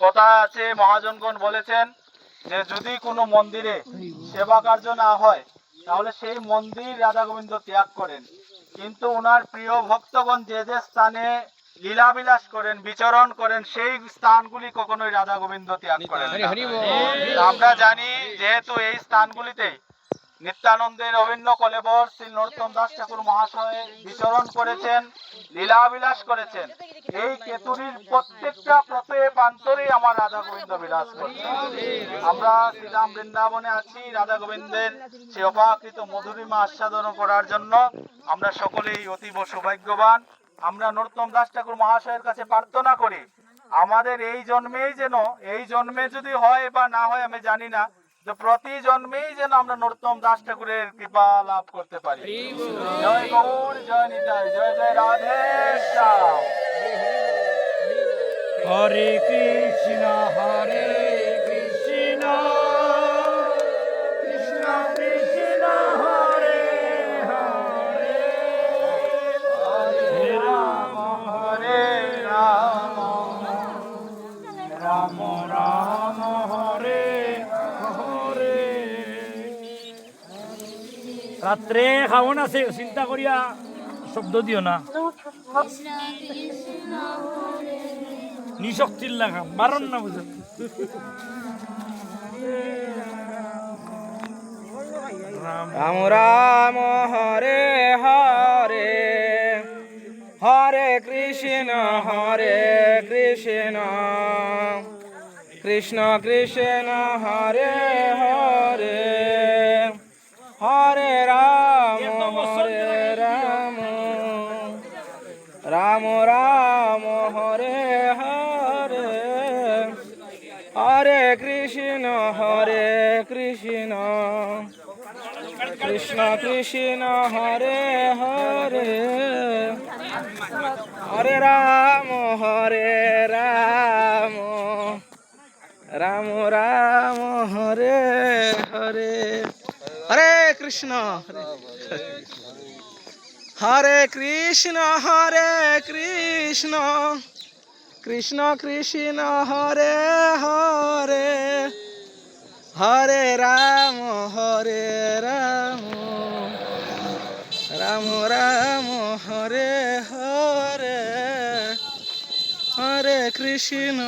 কথা আছে, মহাজনগণ বলেছেন যে যদি কোনো মন্দিরে সেবা কার্য না হয় তাহলে সেই মন্দির রাধা গোবিন্দ ত্যাগ করেন, কিন্তু ওনার প্রিয় ভক্তগণ যে যে স্থানে লীলাবিলাস করেন, বিচরণ করেন, সেই স্থানগুলি কখনোই রাধা গোবিন্দ ত্যাগ করেন না। আমরা জানি যেহেতু এই স্থানগুলিতে নিত্যানন্দের অভিন্ন কলেবর শ্রী নরোত্তম দাস ঠাকুর মহাশয় বিচরণ করেছেন, লীলাবিলাস করেছেন। এই কেতুরির প্রত্যেকটা প্রান্তরে আমার রাধা গোবিন্দ বিরাজ করছেন। আমরা শ্রীরাম বৃন্দাবনে আছি, রাধা গোবিন্দের সে অপাকৃত মধুরিমা আস্বাদন করার জন্য আমরা সকলেই অতীব সৌভাগ্যবান। আমরা নরোত্তম দাস ঠাকুর মহাশয়ের কাছে প্রার্থনা করি আমাদের এই জন্মেই যেন, এই জন্মে যদি হয় বা না হয় আমি জানি না, প্রতি জন্মেই যেন আমরা নরোত্তম দাস ঠাকুরের কৃপা লাভ করতে পারি। জয় গৌর, জয় নিতাই, জয় জয় রাধে শ্যাম। হরে কৃষ্ণ হরে কৃষ্ণ কৃষ্ণ কৃষ্ণ হরে হরে হরে রাম রাম রাম হরে হরে। রাত্রে খাওন আছে, চিন্তা করিয়া শব্দ দিও না, নিশক্তির লাগা মারণ না বুঝে। রাম রাম হরে হরে হরে কৃষ্ণ কৃষ্ণ কৃষ্ণ হরে হরে হরে রাম রাম রাম হরে হরে হরে কৃষ্ণ কৃষ্ণ কৃষ্ণ হরে হরে হরে রাম রাম রাম হরে হরে হরে কৃষ্ণ কৃষ্ণ কৃষ্ণ কৃষ্ণ হরে হরে হরে রাম রাম রাম হরে হরে হরে কৃষ্ণ